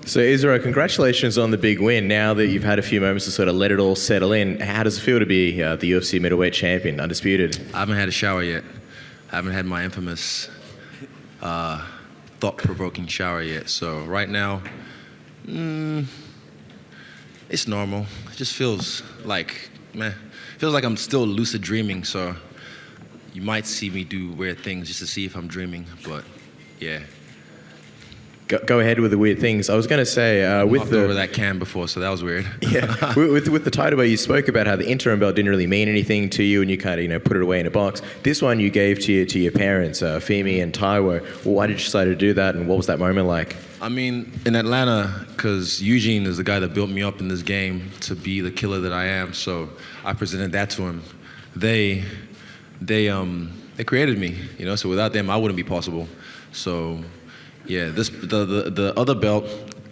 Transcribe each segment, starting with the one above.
So Israel, congratulations on the big win. Now that you've had a few moments to sort of let it all settle in, how does it feel to be the UFC middleweight champion, undisputed? I haven't had a shower yet. I haven't had my infamous thought-provoking shower yet. So right now, it's normal. It just feels like, feels like I'm still lucid dreaming. So you might see me do weird things just to see if I'm dreaming. But yeah. Go ahead with the weird things. I was going to say, over that can before, so that was weird. Yeah, with the title belt, you spoke about how the interim belt didn't really mean anything to you, and you kind of put it away in a box. This one you gave to your parents, Femi and Taiwo. Well, why did you decide to do that, and what was that moment like? I mean, in Atlanta, because Eugene is the guy that built me up in this game to be the killer that I am. So I presented that to him. They created me, So without them, I wouldn't be possible. So. Yeah, the other belt,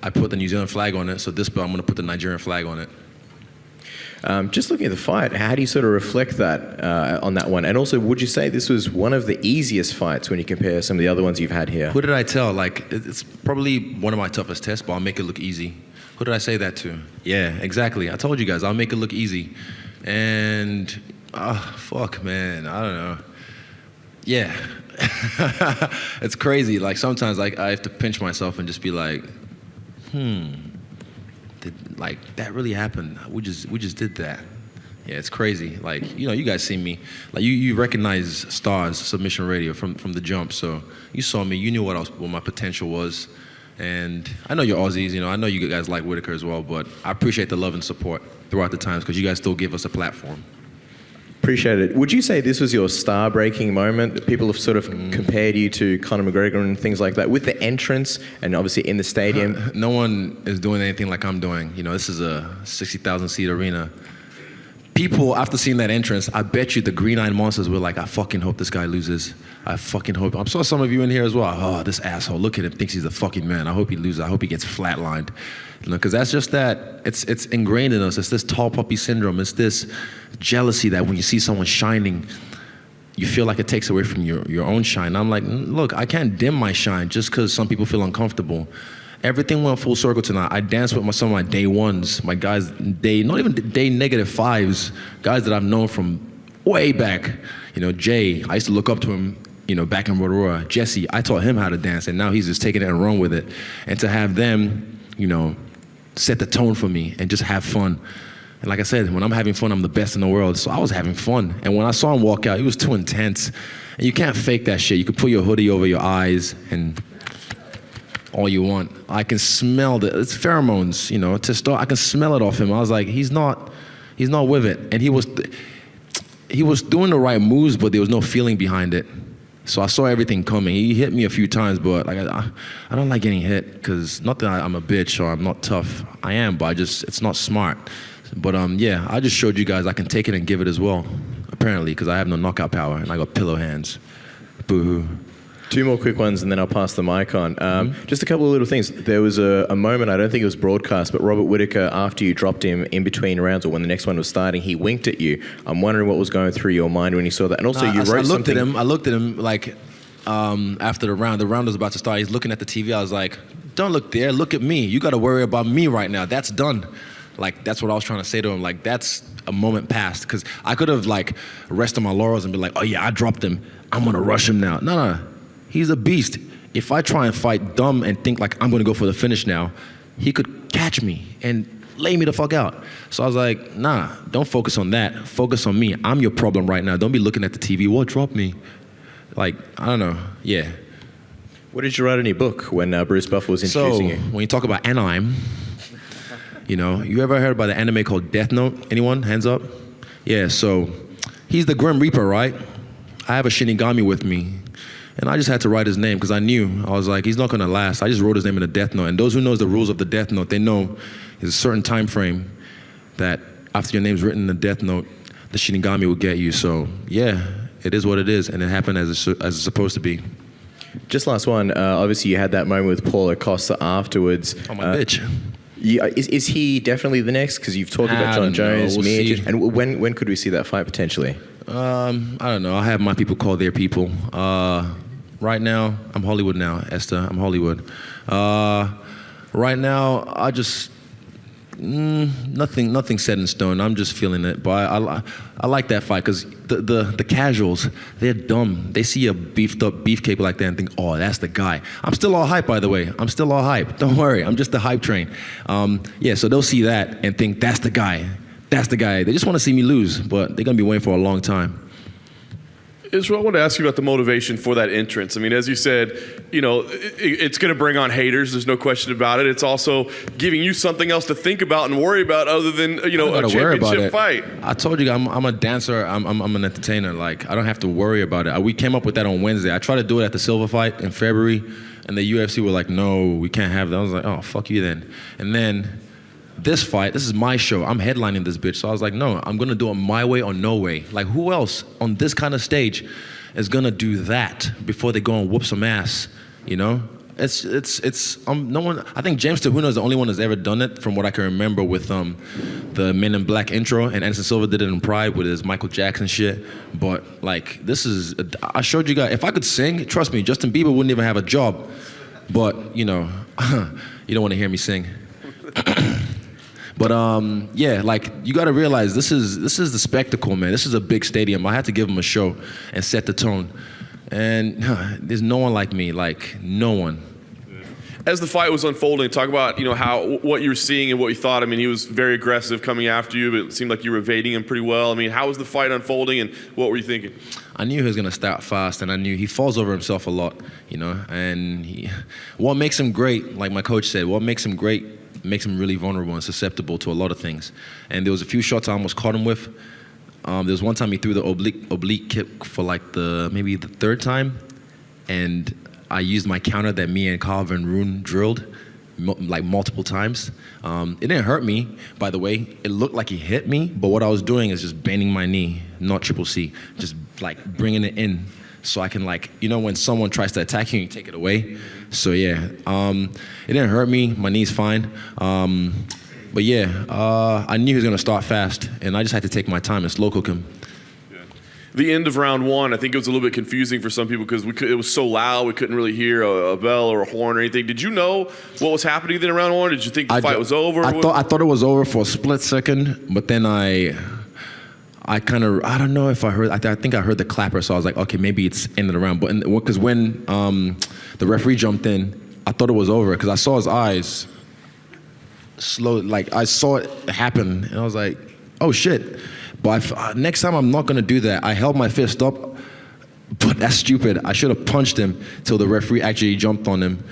I put the New Zealand flag on it, so this belt, I'm going to put the Nigerian flag on it. Just looking at the fight, how do you sort of reflect that on that one? And also, would you say this was one of the easiest fights when you compare some of the other ones you've had here? Who did I tell? It's probably one of my toughest tests, but I'll make it look easy. Who did I say that to? Yeah, exactly. I told you guys, I'll make it look easy. And, fuck, man, I don't know. Yeah. It's crazy. Like sometimes I have to pinch myself and just be like, did that really happen? We just did that. Yeah, it's crazy. Like, you guys see me. Like you recognize Stars Submission Radio from the jump. So you saw me, you knew what my potential was. And I know you're Aussies, I know you guys like Whitaker as well, but I appreciate the love and support throughout the times because you guys still give us a platform. Appreciate it. Would you say this was your star-breaking moment? People have sort of compared you to Conor McGregor and things like that with the entrance and obviously in the stadium. No one is doing anything like I'm doing. This is a 60,000-seat arena. People, after seeing that entrance, I bet you the green-eyed monsters were like, I fucking hope this guy loses. I fucking hope. I'm sure some of you in here as well. Oh, this asshole, look at him, thinks he's a fucking man. I hope he loses. I hope he gets flatlined. Because that's just that. It's ingrained in us. It's this tall puppy syndrome. It's this jealousy that when you see someone shining, you feel like it takes away from your own shine. I'm like, look, I can't dim my shine just because some people feel uncomfortable. Everything went full circle tonight. I danced with some of my day ones, my guys, not even day -5s, guys that I've known from way back. Jay, I used to look up to him, back in Rotorua. Jesse, I taught him how to dance, and now he's just taking it and run with it. And to have them, set the tone for me and just have fun. And like I said, when I'm having fun, I'm the best in the world. So I was having fun. And when I saw him walk out, he was too intense. And you can't fake that shit. You can put your hoodie over your eyes and all you want. I can smell it's pheromones, to start. I can smell it off him. I was like, he's not with it. And he was doing the right moves, but there was no feeling behind it. So I saw everything coming. He hit me a few times, but I don't like getting hit because not that I'm a bitch or I'm not tough. I am, but it's not smart. But yeah, I just showed you guys I can take it and give it as well, apparently, because I have no knockout power and I got pillow hands. Boo-hoo. 2 more quick ones and then I'll pass the mic on. Just a couple of little things. There was a moment, I don't think it was broadcast, but Robert Whitaker, after you dropped him in between rounds or when the next one was starting, he winked at you. I'm wondering what was going through your mind when you saw that. And also you wrote something. I looked at him like after the round was about to start. He's looking at the TV. I was like, don't look there, look at me. You got to worry about me right now. That's done. Like, that's what I was trying to say to him. Like, that's a moment past. Because I could have, rested my laurels and be like, oh, yeah, I dropped him. I'm going to rush him now. No. He's a beast. If I try and fight dumb and think like I'm going to go for the finish now, he could catch me and lay me the fuck out. So I was like, nah, don't focus on that. Focus on me. I'm your problem right now. Don't be looking at the TV. What, drop me? Like, I don't know. Yeah. What did you write in your book when Bruce Buffer was introducing you? When you talk about anime, you ever heard about the anime called Death Note? Anyone? Hands up? Yeah, so he's the Grim Reaper, right? I have a Shinigami with me. And I just had to write his name because I was like, he's not going to last. I just wrote his name in a Death Note. And those who knows the rules of the Death Note, they know there's a certain time frame that after your name's written in the Death Note, the Shinigami will get you. So, yeah, it is what it is. And it happened as it's supposed to be. Just last one. Obviously, you had that moment with Paulo Costa afterwards. Oh, my bitch. Yeah, is he definitely the next? Because you've talked about John Jones, we'll and when could we see that fight potentially? I don't know. I have my people call their people. Right now, I'm Hollywood now, Esther. I'm Hollywood. Right now, nothing set in stone. I'm just feeling it. But I like that fight because the casuals, they're dumb. They see a beefed up beefcake like that and think, oh, that's the guy. I'm still all hype, by the way. I'm still all hype. Don't worry. I'm just the hype train. So they'll see that and think, that's the guy. That's the guy. They just want to see me lose, but they're going to be waiting for a long time. Israel, I want to ask you about the motivation for that entrance. I mean, as you said, it's going to bring on haters. There's no question about it. It's also giving you something else to think about and worry about other than, a championship fight. I told you, I'm a dancer. I'm an entertainer. Like, I don't have to worry about it. We came up with that on Wednesday. I tried to do it at the Silver fight in February, and the UFC were like, no, we can't have that. I was like, oh, fuck you then. And then this fight, this is my show. I'm headlining this bitch. So I was like, no, I'm going to do it my way or no way. Like, who else on this kind of stage is going to do that before they go and whoop some ass, It's no one. I think James Tehuno is the only one that's ever done it from what I can remember with the Men in Black intro, and Anderson Silva did it in Pride with his Michael Jackson shit. But like, this is, I showed you guys, if I could sing, trust me, Justin Bieber wouldn't even have a job. But, you don't want to hear me sing. But like, you got to realize this is the spectacle, man. This is a big stadium. I had to give them a show and set the tone. And there's no one like me, like no one. As the fight was unfolding, talk about what you were seeing and what you thought. I mean, he was very aggressive coming after you, but it seemed like you were evading him pretty well. I mean, how was the fight unfolding, and what were you thinking? I knew he was gonna start fast, and I knew he falls over himself a lot, And what makes him great, like my coach said, what makes him great makes him really vulnerable and susceptible to a lot of things. And there was a few shots I almost caught him with. There was one time he threw the oblique kick for like maybe the third time, and I used my counter that me and Carl Van Roon drilled like multiple times. It didn't hurt me, by the way. It looked like he hit me, but what I was doing is just bending my knee, not triple C, just like bringing it in so I can when someone tries to attack you, you take it away. So yeah, it didn't hurt me. My knee's fine. But yeah, I knew he was gonna start fast, and I just had to take my time and slow cook him. The end of round one, I think it was a little bit confusing for some people because it was so loud we couldn't really hear a bell or a horn or anything. Did you know what was happening then in round one? Did you think the fight was over? I thought it was over for a split second, but then I don't know if I heard. I think I heard the clapper, so I was like, okay, maybe it's end of the round. But because when the referee jumped in, I thought it was over because I saw his eyes slow. Like I saw it happen, and I was like, oh shit. But next time I'm not gonna do that. I held my fist up, but that's stupid. I should have punched him till the referee actually jumped on him.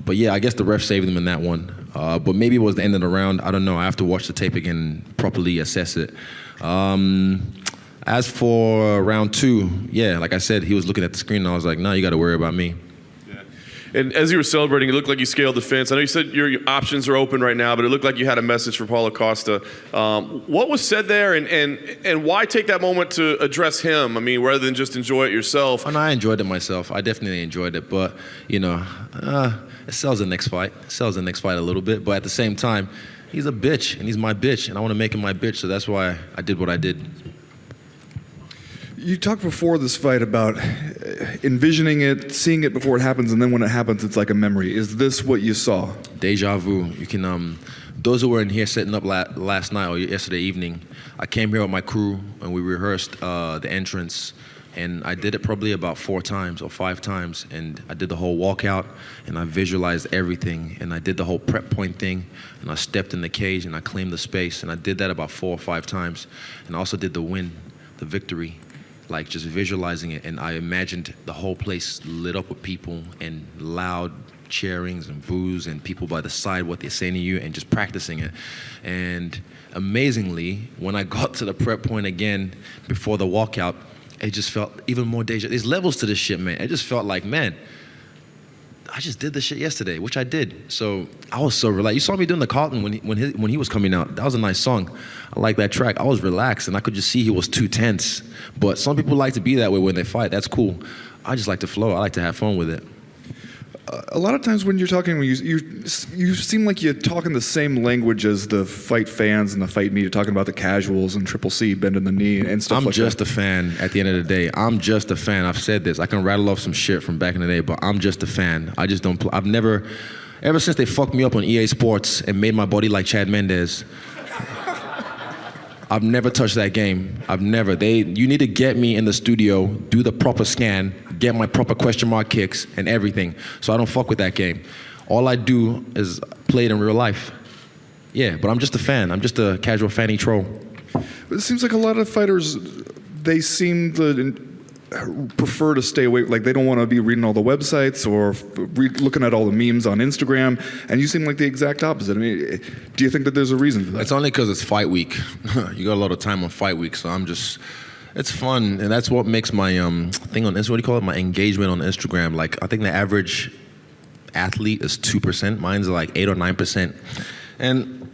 But yeah, I guess the ref saved him in that one. But maybe it was the end of the round. I don't know. I have to watch the tape again and properly assess it. As for round two, yeah, like I said, he was looking at the screen and I was like, no, you got to worry about me. And as you were celebrating, it looked like you scaled the fence. I know you said your options are open right now, but it looked like you had a message for Paulo Costa. What was said there, and why take that moment to address him? I mean, rather than just enjoy it yourself. And I enjoyed it myself. I definitely enjoyed it, but it sells the next fight. It sells the next fight a little bit, but at the same time, he's a bitch, and he's my bitch, and I want to make him my bitch, so that's why I did what I did. You talked before this fight about envisioning it, seeing it before it happens, and then when it happens, it's like a memory. Is this what you saw? Deja vu. You can, those who were in here setting up last night or yesterday evening, I came here with my crew and we rehearsed the entrance, and I did it probably about 4 times or 5 times, and I did the whole walkout, and I visualized everything, and I did the whole prep point thing, and I stepped in the cage and I claimed the space, and I did that about 4 or 5 times, and I also did the win, the victory. Like just visualizing it, and I imagined the whole place lit up with people and loud cheerings and boos and people by the side, what they're saying to you, and just practicing it. And amazingly, when I got to the prep point again before the walkout, it just felt even more deja. There's levels to this shit, man. It just felt like, man, I just did this shit yesterday, which I did. So I was so relaxed. You saw me doing the Carlton when he was coming out. That was a nice song. I like that track. I was relaxed, and I could just see he was too tense. But some people like to be that way when they fight. That's cool. I just like to flow. I like to have fun with it. A lot of times when you're talking, you seem like you're talking the same language as the fight fans and the fight media, talking about the casuals and Triple C bending the knee and stuff like that. I'm just a fan at the end of the day. I'm just a fan. I've said this. I can rattle off some shit from back in the day, but I'm just a fan. I just don't. I've never. Ever since they fucked me up on EA Sports and made my body like Chad Mendes, I've never touched that game. I've never. You need to get me in the studio, do the proper scan, get my proper question mark kicks and everything. So I don't fuck with that game. All I do is play it in real life. Yeah, but I'm just a fan. I'm just a casual fanny troll. It seems like a lot of fighters, they seem to prefer to stay away. Like they don't want to be reading all the websites or looking at all the memes on Instagram. And you seem like the exact opposite. I mean, do you think that there's a reason for that? It's only because it's fight week. You got a lot of time on fight week, so it's fun, and that's what makes my thing on Instagram. What do you call it? My engagement on Instagram. Like I think the average athlete is 2%. Mine's like 8 or 9%, and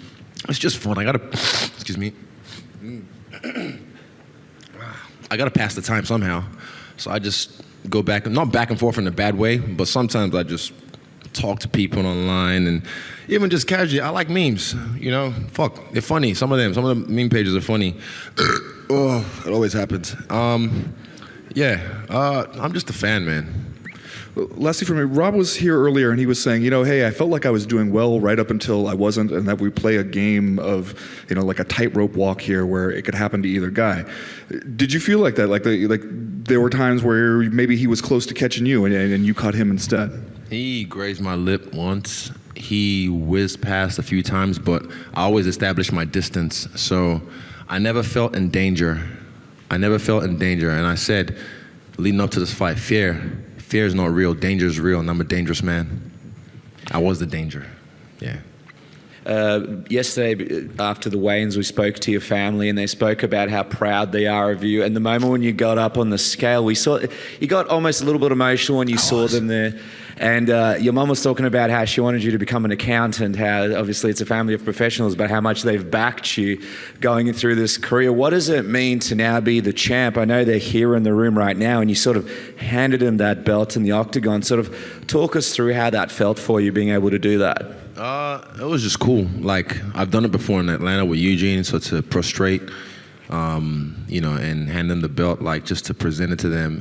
it's just fun. Excuse me. I gotta pass the time somehow, so I just go not back and forth in a bad way, but sometimes I just talk to people online and even just casually. I like memes, fuck, they're funny. Some of the meme pages are funny. Oh, it always happens. I'm just a fan, man. Lastly for me, Rob was here earlier and he was saying, hey, I felt like I was doing well right up until I wasn't, and that we play a game of, like a tightrope walk here where it could happen to either guy. Did you feel like that? Like there were times where maybe he was close to catching you and you caught him instead? He grazed my lip once. He whizzed past a few times, but I always established my distance. So I never felt in danger. And I said, leading up to this fight, fear is not real, danger is real, and I'm a dangerous man. I was the danger, yeah. Yesterday, after the weigh-ins, we spoke to your family, and they spoke about how proud they are of you. And the moment when you got up on the scale, we saw you got almost a little bit emotional when you saw them there. And your mum was talking about how she wanted you to become an accountant, how obviously it's a family of professionals, but how much they've backed you going through this career. What does it mean to now be the champ? I know they're here in the room right now, and you sort of handed them that belt in the octagon. Sort of talk us through how that felt for you, being able to do that. It was just cool. Like, I've done it before in Atlanta with Eugene, so to prostrate, and hand them the belt, like, just to present it to them,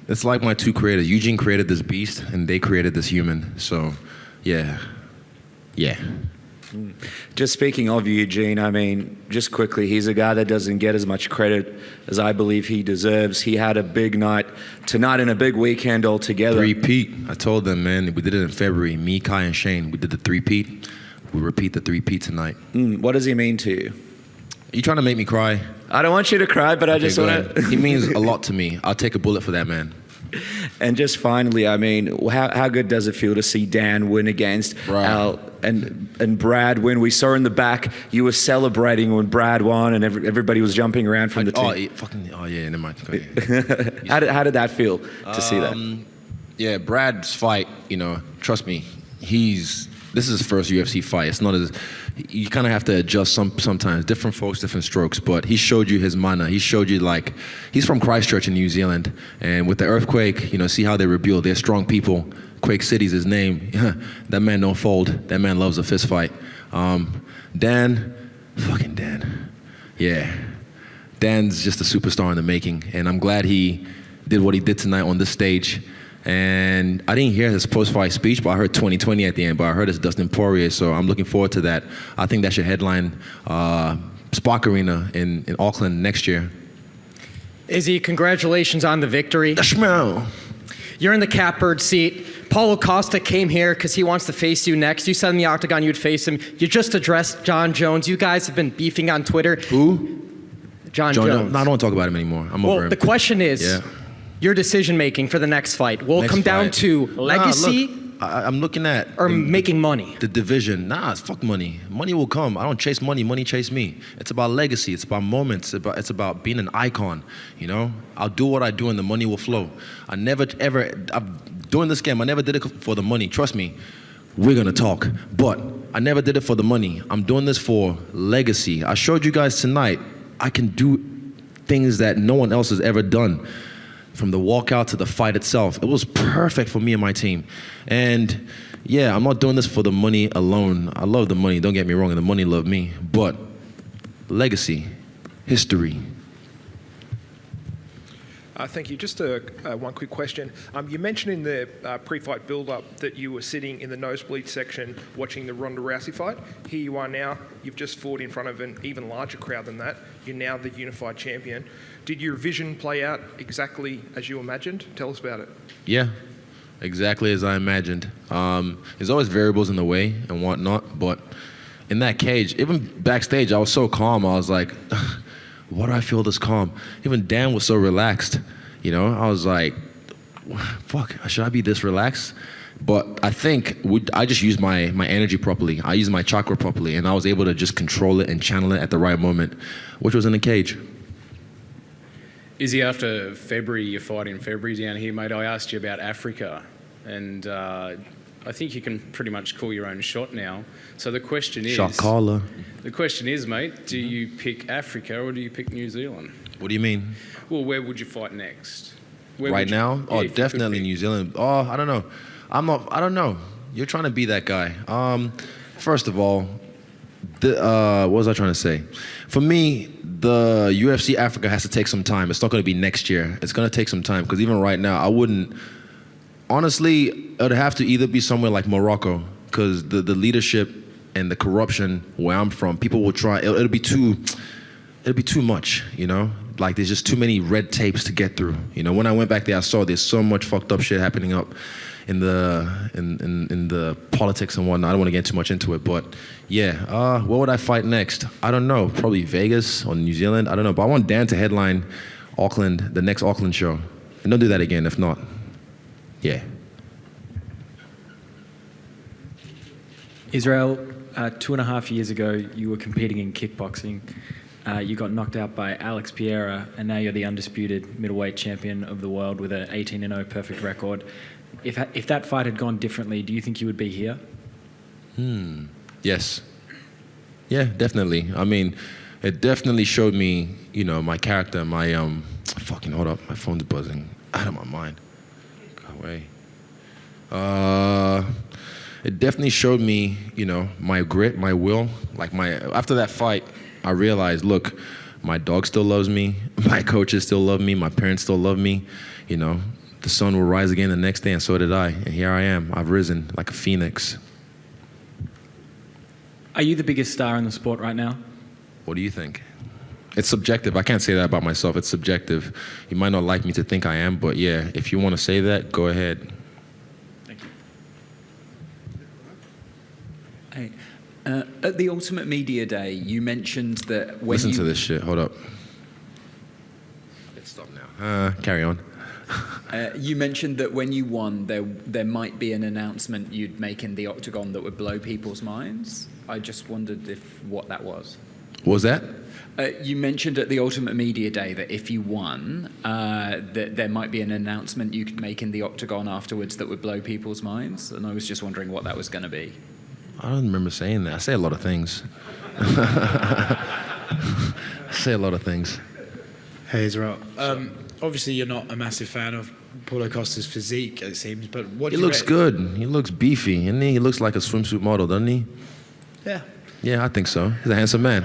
it's like my two creators. Eugene created this beast, and they created this human. So, yeah. Just speaking of Eugene, I mean, just quickly, he's a guy that doesn't get as much credit as I believe he deserves. He had a big night tonight and a big weekend altogether. Three-peat. I told them, man, we did it in February. Me, Kai, and Shane. We did the three-peat. We repeat the three-peat tonight. What does he mean to you? Are you trying to make me cry? I don't want you to cry, but I just want to... He means a lot to me. I'll take a bullet for that man. And just finally, I mean, how good does it feel to see Dan win against Al and Brad win? We saw in the back you were celebrating when Brad won, and everybody was jumping around from the team. Never mind. How did that feel to see that? Yeah, Brad's fight, trust me, this is his first UFC fight. It's not as, you kind of have to adjust sometimes. Different folks, different strokes. But he showed you his mana. He showed you, like, he's from Christchurch in New Zealand. And with the earthquake, see how they rebuild. They're strong people. Quake City's his name. That man don't fold. That man loves a fist fight. Dan. Yeah. Dan's just a superstar in the making. And I'm glad he did what he did tonight on this stage. And I didn't hear his post-fight speech, but I heard 2020 at the end, but I heard it's Dustin Poirier, so I'm looking forward to that. I think that should headline Spark Arena in Auckland next year. Izzy, congratulations on the victory. You're in the catbird seat. Paulo Costa came here because he wants to face you next. You said in the octagon you'd face him. You just addressed John Jones. You guys have been beefing on Twitter. Who? John Jones. No, I don't want to talk about him anymore. I'm over him. The question is, your decision-making for the next fight will come down to legacy I'm looking at... or making money. The division. It's fuck money. Money will come. I don't chase money. Money chase me. It's about legacy. It's about moments. It's about being an icon, I'll do what I do and the money will flow. I'm doing this game, I never did it for the money. Trust me, we're going to talk. But I never did it for the money. I'm doing this for legacy. I showed you guys tonight I can do things that no one else has ever done. From the walkout to the fight itself, it was perfect for me and my team. And yeah, I'm not doing this for the money alone. I love the money, don't get me wrong, and the money loved me. But legacy, history. Thank you. Just one quick question. You mentioned in the pre-fight build-up that you were sitting in the nosebleed section watching the Ronda Rousey fight. Here you are now. You've just fought in front of an even larger crowd than that. You're now the unified champion. Did your vision play out exactly as you imagined? Tell us about it. Yeah, exactly as I imagined. There's always variables in the way and whatnot, but in that cage, even backstage, I was so calm. I was like, why do I feel this calm? Even Dan was so relaxed. You know, I was like, fuck, should I be this relaxed? But I think I just used my energy properly. I used my chakra properly, and I was able to just control it and channel it at the right moment, which was in the cage. Izzy, after February, your fight in February down here, mate, I asked you about Africa, and I think you can pretty much call your own shot now. So the question is... Shot caller. The question is, mate, do you pick Africa or do you pick New Zealand? What do you mean? Well, where would you fight next? Where Right would you- now? Yeah, Oh, if you could definitely pick. New Zealand. Oh, I don't know. I don't know. You're trying to be that guy. First of all, what was I trying to say? For me, the UFC Africa has to take some time. It's not going to be next year. It's going to take some time, because even right now, I wouldn't... Honestly, it would have to either be somewhere like Morocco, because the leadership and the corruption where I'm from, people will try... It'll be too much, you know? Like, there's just too many red tapes to get through. You know, when I went back there, I saw there's so much fucked up shit happening up in the politics and whatnot. I don't want to get too much into it, but yeah, what would I fight next? I don't know. Probably Vegas or New Zealand. I don't know. But I want Dan to headline Auckland, the next Auckland show. And don't do that again, if not. Yeah. Israel, 2.5 years ago, you were competing in kickboxing. You got knocked out by Alex Pereira, and now you're the undisputed middleweight champion of the world with an 18-0 perfect record. If that fight had gone differently, do you think you would be here? Yes. Yeah, definitely. I mean, it definitely showed me, you know, my character, my fucking hold up, my phone's buzzing out of my mind. Go away. It definitely showed me, you know, my grit, my will. Like after that fight, I realized, look, my dog still loves me, my coaches still love me, my parents still love me, you know. The sun will rise again the next day, and so did I. And here I am. I've risen like a phoenix. Are you the biggest star in the sport right now? What do you think? It's subjective. I can't say that about myself. It's subjective. You might not like me to think I am, but yeah, if you want to say that, go ahead. Thank you. Hey, at the Ultimate Media Day, you mentioned that when Listen to this shit. Hold up. Let's stop now. Carry on. You mentioned that when you won, there might be an announcement you'd make in the octagon that would blow people's minds. I just wondered what that was. What was that? You mentioned at the Ultimate Media Day that if you won, that there might be an announcement you could make in the octagon afterwards that would blow people's minds, and I was just wondering what that was going to be. I don't remember saying that. I say a lot of things. I say a lot of things. Hey, Israel. Obviously, you're not a massive fan of Paulo Costa's physique, it seems, but what He do you looks good. He looks beefy, and he looks like a swimsuit model, doesn't he? Yeah. Yeah, I think so. He's a handsome man.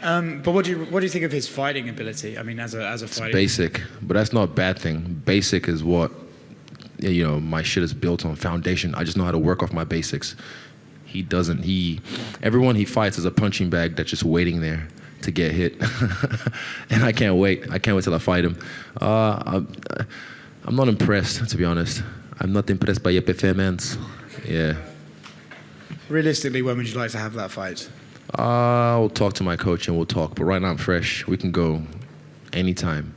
But what do you think of his fighting ability? I mean, as a fighter. Basic, but that's not a bad thing. Basic is what, you know, my shit is built on, foundation. I just know how to work off my basics. He doesn't. Everyone he fights is a punching bag that's just waiting there to get hit. And I can't wait. I can't wait till I fight him. I'm not impressed, to be honest. I'm not impressed by your performance. Yeah. Realistically, when would you like to have that fight? I'll talk to my coach and we'll talk. But right now I'm fresh. We can go anytime.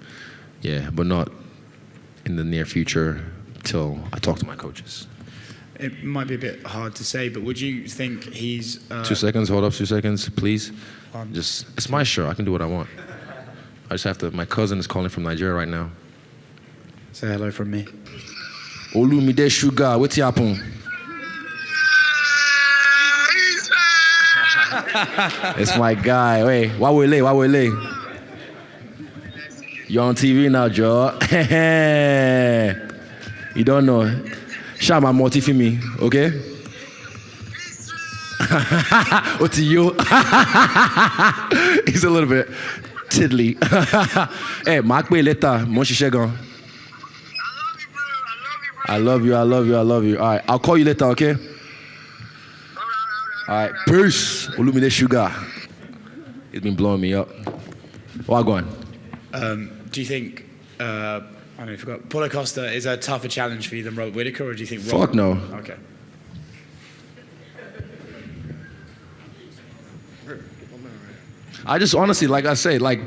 Yeah, but not in the near future till I talk to my coaches. It might be a bit hard to say, but would you think he's... 2 seconds, hold up 2 seconds, please. It's my show, I can do what I want. I just have to, my cousin is calling from Nigeria right now. Say hello from me. Olumide Sugar, what's happen? It's my guy. Wait, why we late? You're on TV now, Joe. You don't know. Shout my multi for me, okay? What to you? He's a little bit Unexpectedly. Hey, Mark Beleta, Monshi Shegon. I love you. All right, I'll call you later, okay? All right, peace. Olumide Sugar. He's been blowing me up. Wagwan. Do you think, I don't know, I forgot, Paulo Costa is a tougher challenge for you than Robert Whittaker, or do you think Fuck no. Okay. I just honestly, like I say, like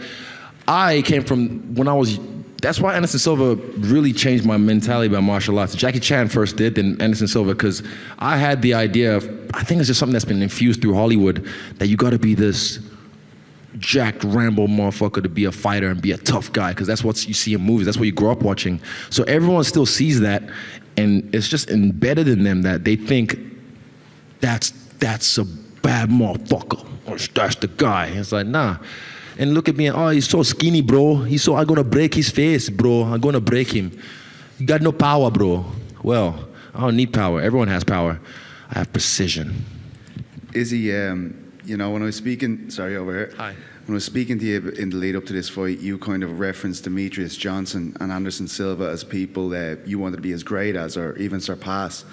I came from when I was. That's why Anderson Silva really changed my mentality about martial arts. Jackie Chan first did, then Anderson Silva, because I had the idea of, I think it's just something that's been infused through Hollywood, that you got to be this jacked Rambo motherfucker to be a fighter and be a tough guy, because that's what you see in movies. That's what you grow up watching. So everyone still sees that, and it's just embedded in them that they think that's a bad motherfucker, or that's the guy. It's like, nah. And look at me, oh, he's so skinny, bro. I'm gonna break his face, bro. I'm gonna break him. You got no power, bro. Well, I don't need power. Everyone has power. I have precision. Izzy, you know, when I was speaking, sorry, over here. Hi. When I was speaking to you in the lead up to this fight, you kind of referenced Demetrius Johnson and Anderson Silva as people that you wanted to be as great as, or even surpass.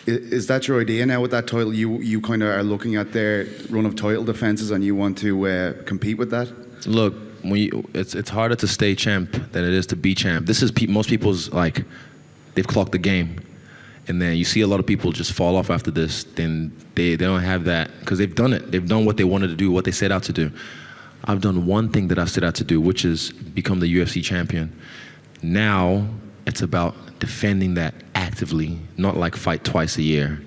Is that your idea now with that title? You kind of are looking at their run of title defenses and you want to compete with that? Look, it's harder to stay champ than it is to be champ. This is most people's, like, they've clocked the game. And then you see a lot of people just fall off after this. Then they don't have that, because they've done it. They've done what they wanted to do, what they set out to do. I've done one thing that I set out to do, which is become the UFC champion. Now it's about defending that actively, not like fight twice a year.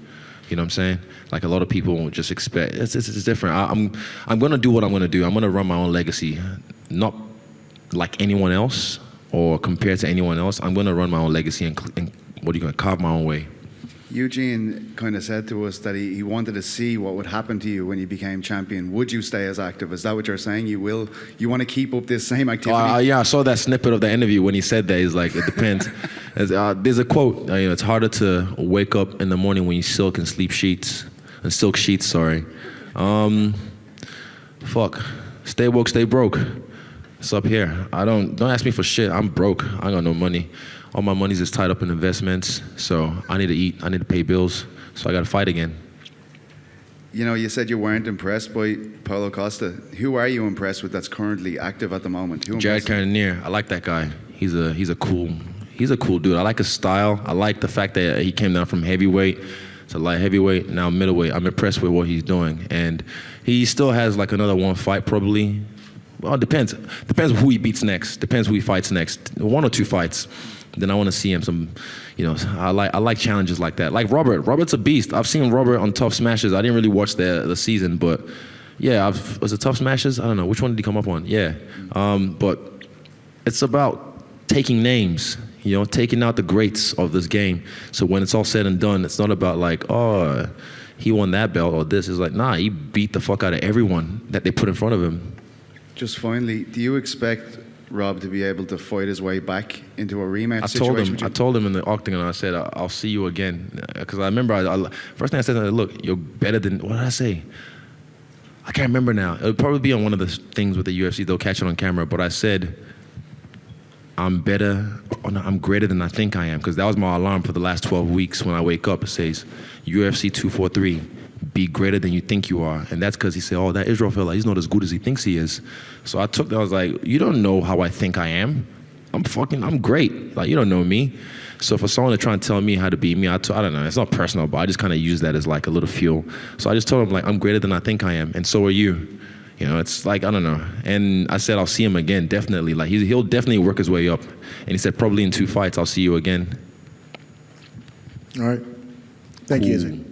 You know what I'm saying? Like a lot of people just expect, it's different. I'm gonna do what I'm gonna do. I'm gonna run my own legacy, not like anyone else or compared to anyone else. I'm gonna run my own legacy and carve my own way. Eugene kind of said to us that he wanted to see what would happen to you when you became champion. Would you stay as active? Is that what you're saying? You want to keep up this same activity? Yeah, I saw that snippet of the interview when he said that. He's like, it depends. There's a quote, it's harder to wake up in the morning when you silk sheets, sorry. Fuck, stay woke, stay broke. It's up here. Don't ask me for shit. I'm broke. I got no money. All my money's just tied up in investments, so I need to eat, I need to pay bills, so I gotta fight again. You know, you said you weren't impressed by Paulo Costa. Who are you impressed with that's currently active at the moment? Jared Cannonier, I like that guy. He's a cool dude. I like his style. I like the fact that he came down from heavyweight to light heavyweight, now middleweight. I'm impressed with what he's doing, and he still has like another one fight probably. Well, it depends who he beats next. Depends who he fights next. 1 or 2 fights. Then I want to see him I like challenges like that. Like Robert. Robert's a beast. I've seen Robert on Tough Smashes. I didn't really watch the season, but yeah, was it Tough Smashes? I don't know. Which one did he come up on? Yeah. But it's about taking names, taking out the greats of this game. So when it's all said and done, it's not about like, oh, he won that belt or this. It's like, nah, he beat the fuck out of everyone that they put in front of him. Just finally, do you expect Rob to be able to fight his way back into a rematch situation? I told him in the octagon, I said, I'll see you again. Because I remember, first thing I said, look, you're better than, what did I say? I can't remember now. It'll probably be on one of the things with the UFC. They'll catch it on camera. But I said, I'm greater than I think I am. Because that was my alarm for the last 12 weeks. When I wake up, it says, UFC 243. Be greater than you think you are. And that's because he said, oh, that Israel fella, he's not as good as he thinks he is. So I took that, I was like, you don't know how I think I am. I'm great. Like, you don't know me. So for someone to try and tell me how to be me, I don't know, it's not personal, but I just kind of use that as like a little fuel. So I just told him, like, I'm greater than I think I am, and so are you. It's like, I don't know. And I said, I'll see him again, definitely. Like, he'll definitely work his way up. And he said, probably in 2 fights, I'll see you again. All right. Thank you, Izzy.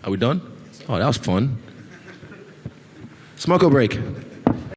Are we done? Oh, that was fun. Smoke or break?